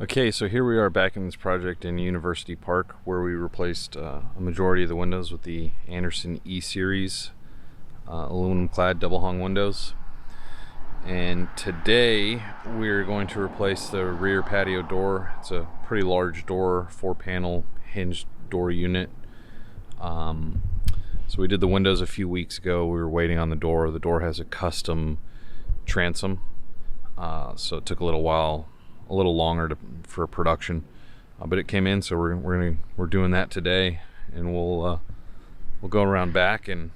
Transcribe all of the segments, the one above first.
Okay, so here we are back in this project in University Park where we replaced a majority of the windows with the Andersen E-Series aluminum clad double hung windows. And today we're going to replace the rear patio door. It's a pretty large door, 4-panel hinged door unit. So we did the windows a few weeks ago. We were waiting on the door. The door has a custom transom, so it took a little while. A little longer for production, but it came in, so we're doing that today, and we'll go around back and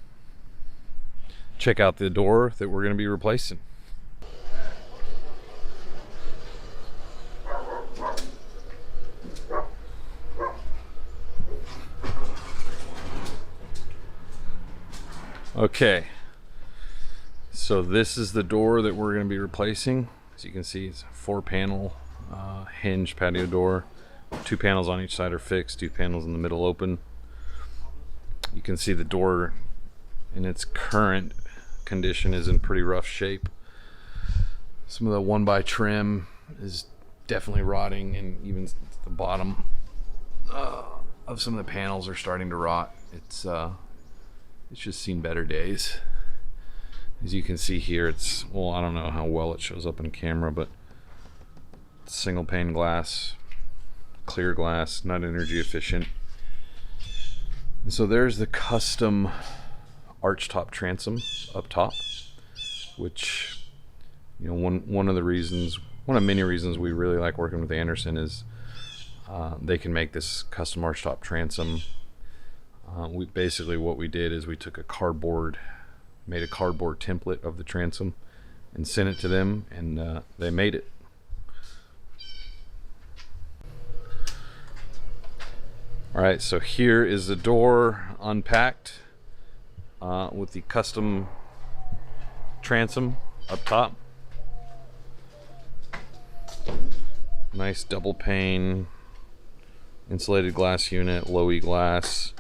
check out the door that we're going to be replacing. Okay, so this is the door that we're going to be replacing. As you can see, it's a 4-panel hinged patio door. 2 panels on each side are fixed, 2 panels in the middle open. You can see the door in its current condition is in pretty rough shape. Some of the 1x trim is definitely rotting, and even the bottom of some of the panels are starting to rot. It's just seen better days. As you can see here, it's, well, I don't know how well it shows up in camera, but it's single pane glass, clear glass, not energy efficient. And so there's the custom archtop transom up top, which, you know, one of many reasons we really like working with Andersen is they can make this custom archtop transom. Basically what we did is we took made a cardboard template of the transom and sent it to them, and they made it. Alright, so here is the door unpacked with the custom transom up top. Nice double pane insulated glass unit, low E glass.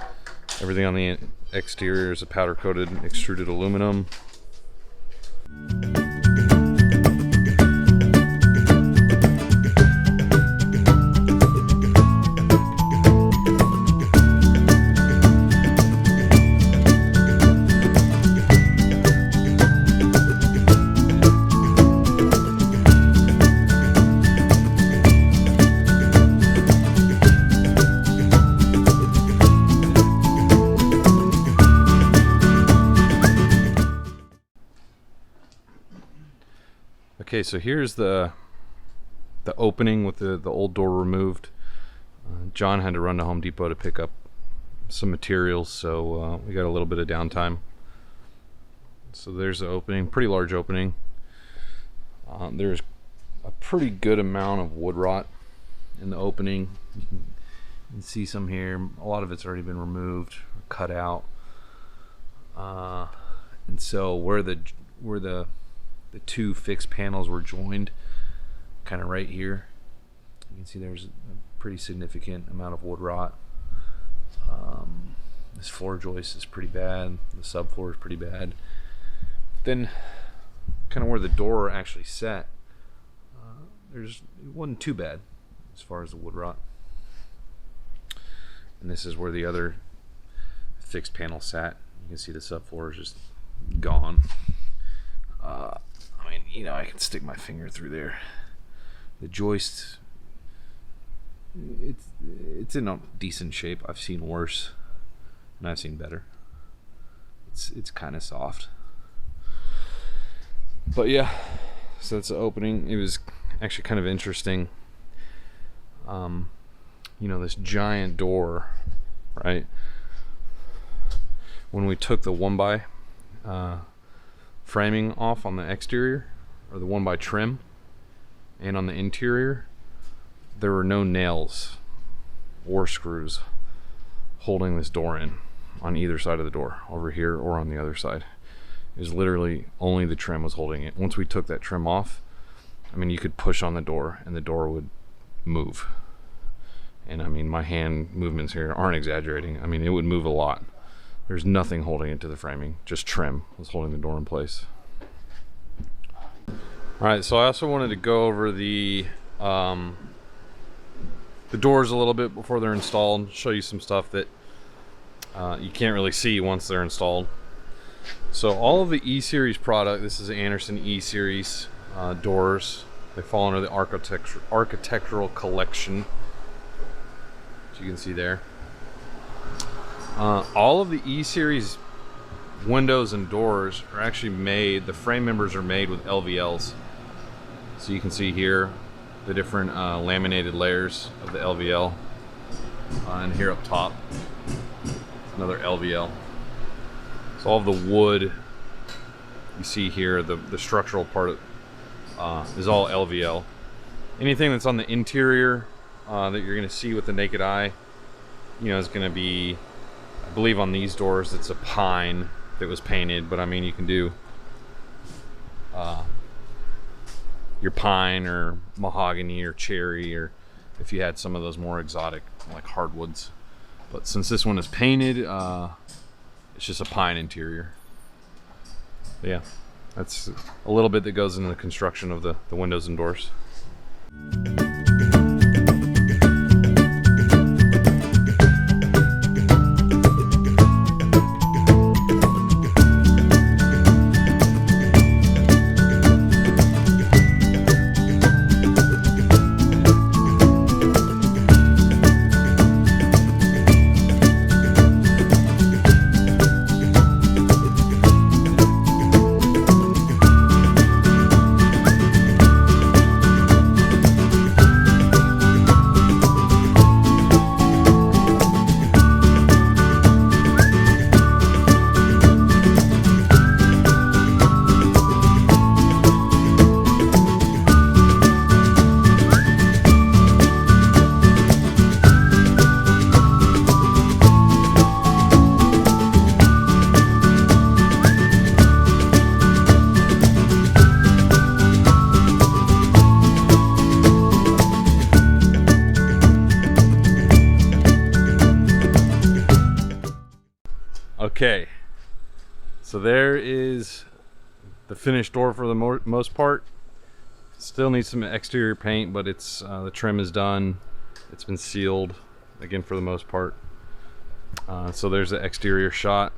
Everything on the exterior is a powder coated extruded aluminum. Okay, so here's the opening with the old door removed. John had to run to Home Depot to pick up some materials, so we got a little bit of downtime. So there's the opening, pretty large opening. There's a pretty good amount of wood rot in the opening. You can see some here. A lot of it's already been removed, cut out. And so where the 2 fixed panels were joined, kind of right here, you can see there's a pretty significant amount of wood rot. This floor joist is pretty bad, the subfloor is pretty bad. Then kind of where the door actually sat, it wasn't too bad as far as the wood rot. And this is where the other fixed panel sat. You can see the subfloor is just gone. I mean, you know, I can stick my finger through there. The joist, it's in a decent shape. I've seen worse, and I've seen better. It's kind of soft. But yeah, so that's the opening. It was actually kind of interesting. You know, this giant door, right? When we took the 1x framing off on the exterior, or the 1x trim, and on the interior, there were no nails or screws holding this door in on either side of the door, over here or on the other side. It was literally only the trim was holding it. Once we took that trim off, I mean, you could push on the door and the door would move. And I mean, my hand movements here aren't exaggerating. I mean, it would move a lot. There's nothing holding it to the framing, just trim was holding the door in place. All right, so I also wanted to go over the the doors a little bit before they're installed, show you some stuff that you can't really see once they're installed. So all of the E-Series product, this is Andersen E-Series doors. They fall under the architectural collection, as you can see there. All of the E-Series windows and doors are actually made, the frame members are made with LVLs. So you can see here the different laminated layers of the LVL. And here up top, another LVL. So all of the wood you see here, the structural part is all LVL. Anything that's on the interior that you're going to see with the naked eye, you know, is going to be, I believe on these doors it's a pine that was painted, but I mean you can do your pine or mahogany or cherry, or if you had some of those more exotic like hardwoods. But since this one is painted, it's just a pine interior. But yeah, that's a little bit that goes into the construction of the windows and doors. Okay, so there is the finished door for the most part. Still needs some exterior paint, but it's the trim is done. It's been sealed again for the most part. So there's the exterior shot.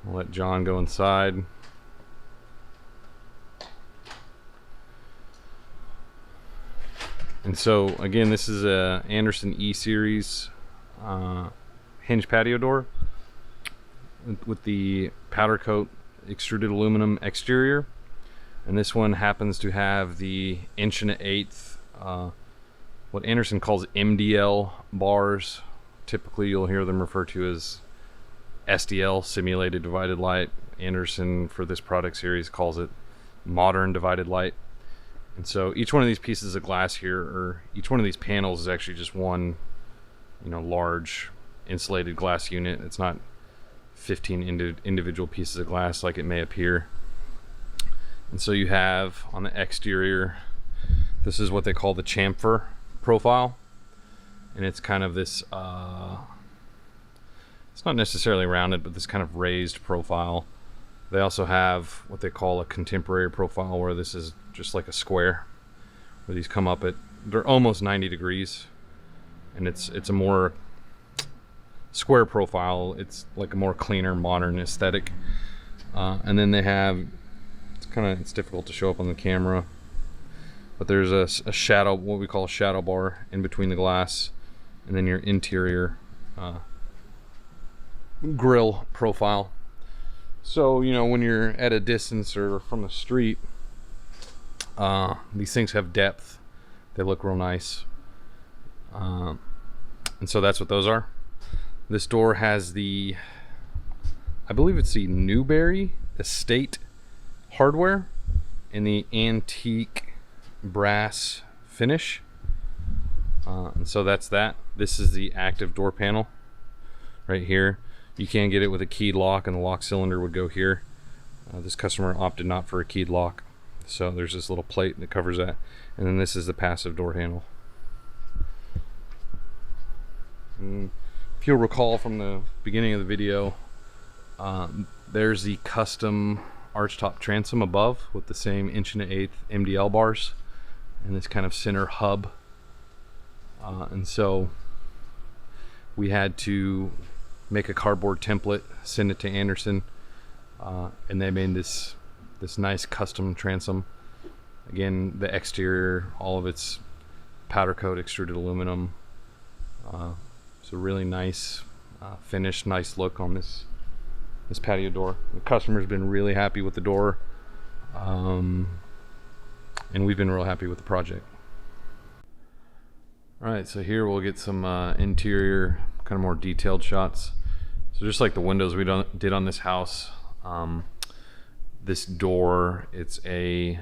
I'll let John go inside. And so again, this is a Andersen E-Series hinged patio door with the powder coat extruded aluminum exterior, and this one happens to have the 1/8" what Andersen calls MDL bars. Typically you'll hear them referred to as SDL, simulated divided light. Andersen for this product series calls it modern divided light. And so each one of these pieces of glass here, or each one of these panels, is actually just one, you know, large insulated glass unit. It's not 15 individual pieces of glass like it may appear. And so you have on the exterior, this is what they call the chamfer profile, and it's kind of this it's not necessarily rounded, but this kind of raised profile. They also have what they call a contemporary profile, where this is just like a square, where these come up at, they're almost 90 degrees, and it's a more square profile. It's like a more cleaner, modern aesthetic. And then they have, it's difficult to show up on the camera, but there's a shadow, what we call a shadow bar in between the glass, and then your interior grill profile. So, you know, when you're at a distance or from the street, these things have depth. They look real nice. And so that's what those are. This door has the, I believe it's the Newberry Estate hardware in the antique brass finish. And so that's that. This is the active door panel right here. You can get it with a keyed lock, and the lock cylinder would go here. This customer opted not for a keyed lock, so there's this little plate that covers that. And then this is the passive door handle. And if you'll recall from the beginning of the video, there's the custom archtop transom above with the same 1/8" MDL bars and this kind of center hub And so we had to make a cardboard template, send it to Andersen, and they made this nice custom transom. Again, the exterior, all of its powder coat extruded aluminum. So really nice finish, nice look on this patio door. The customer's been really happy with the door, and we've been real happy with the project. All right, so here we'll get some interior, kind of more detailed shots. So just like the windows we did on this house, this door, it's a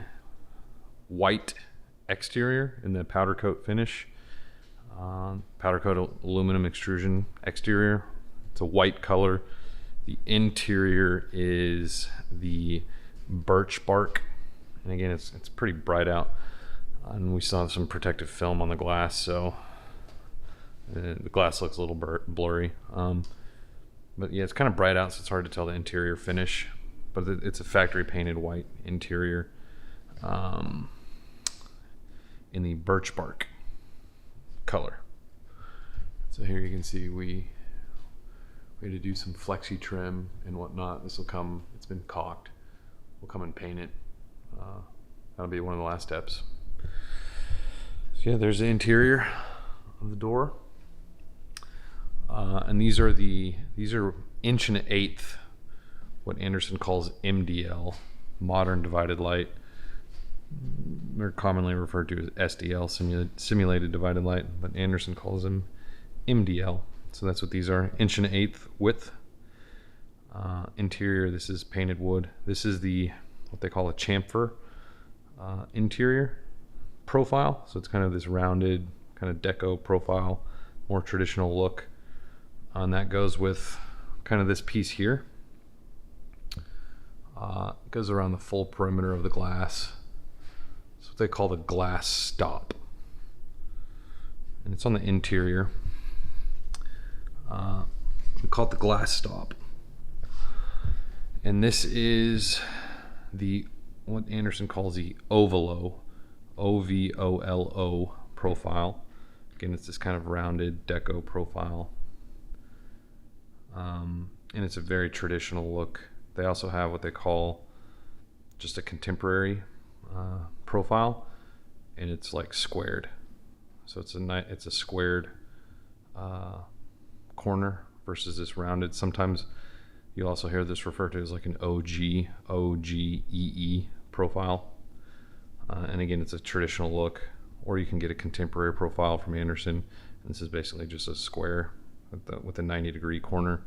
white exterior in the powder coat finish, powder coat aluminum extrusion exterior. It's a white color. The interior is the birch bark, and again, it's pretty bright out. And we saw some protective film on the glass, so the glass looks a little blurry. But yeah, it's kind of bright out, so it's hard to tell the interior finish. But it's a factory painted white interior in the birch bark color. So here you can see we had to do some flexi trim and whatnot. This will come, it's been caulked. We'll come and paint it. That'll be one of the last steps. So yeah, there's the interior of the door, and these are 1 1/8", what Andersen calls MDL, modern divided light. They're commonly referred to as SDL, simulated divided light, but Andersen calls them MDL. So that's what these are, 1 1/8" width. Interior, this is painted wood. This is what they call a chamfer interior profile. So it's kind of this rounded kind of deco profile, more traditional look. And that goes with kind of this piece here. It goes around the full perimeter of the glass. It's what they call the glass stop. And it's on the interior. We call it the glass stop. And this is what Andersen calls the ovolo, OVOLO profile. Again, it's this kind of rounded deco profile. And it's a very traditional look. They also have what they call just a contemporary profile, and it's like squared. So it's a squared corner versus this rounded. Sometimes you also hear this referred to as like an OGEE profile. And again, it's a traditional look, or you can get a contemporary profile from Andersen. And this is basically just a square with a 90-degree corner.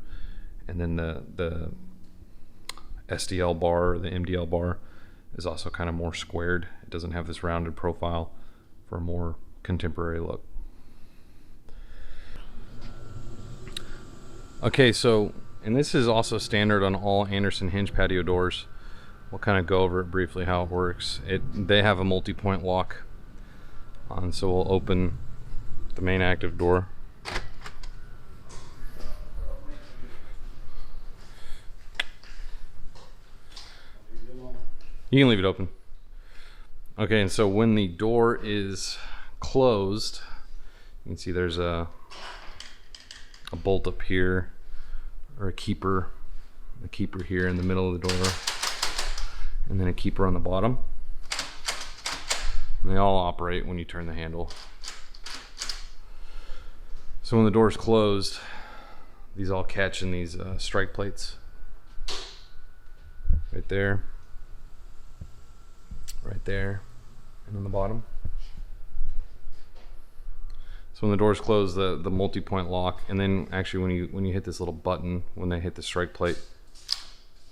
And then the SDL bar, or the MDL bar, is also kind of more squared. It doesn't have this rounded profile for a more contemporary look. Okay, so, and this is also standard on all Andersen hinged patio doors. We'll kind of go over it briefly how it works. They have a multi-point lock on, so we'll open the main active door. You can leave it open. Okay, and so when the door is closed, you can see there's a bolt up here, or a keeper here in the middle of the door, and then a keeper on the bottom. And they all operate when you turn the handle. So when the door is closed, these all catch in these strike plates. Right there, and on the bottom. So when the doors close, the multi-point lock, and then actually when you hit this little button, when they hit the strike plate,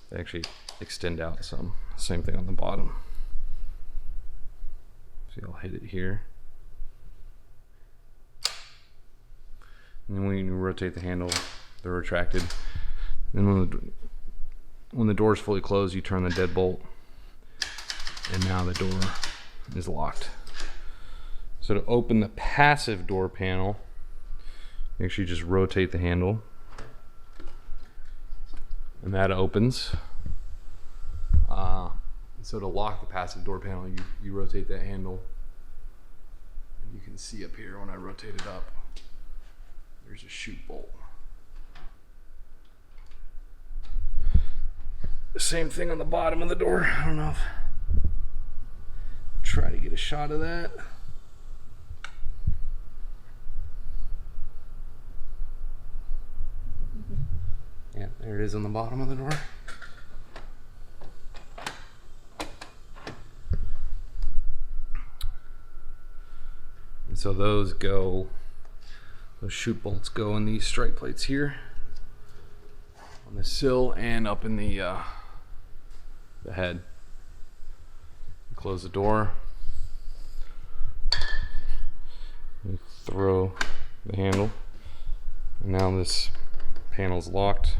they actually extend out some. Same thing on the bottom. So I'll hit it here. And then when you rotate the handle, they're retracted. And when the door is fully closed, you turn the deadbolt, and now the door is locked. So to open the passive door panel, you actually just rotate the handle, and that opens. So to lock the passive door panel, you rotate that handle, You can see up here when I rotate it up, there's a chute bolt. Same thing on the bottom of the door. I don't know if try to get a shot of that. Yeah, there it is on the bottom of the door. And so those chute bolts go in these strike plates here on the sill and up in the head. Close the door. You throw the handle. And now this panel's locked.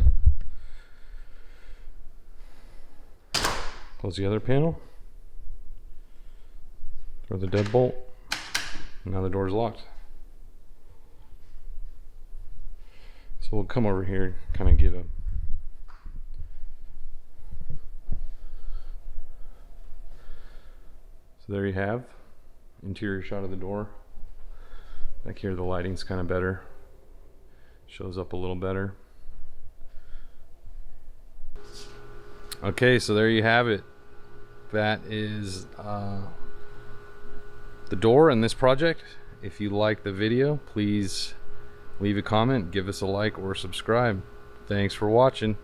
Close the other panel. Throw the deadbolt. Now the door's locked. So we'll come over here, kind of get a there you have interior shot of the door. Back here the lighting's kind of better, shows up a little better. Okay, so there you have it. That is the door in this project. If you like the video, please leave a comment, give us a like or subscribe. Thanks for watching.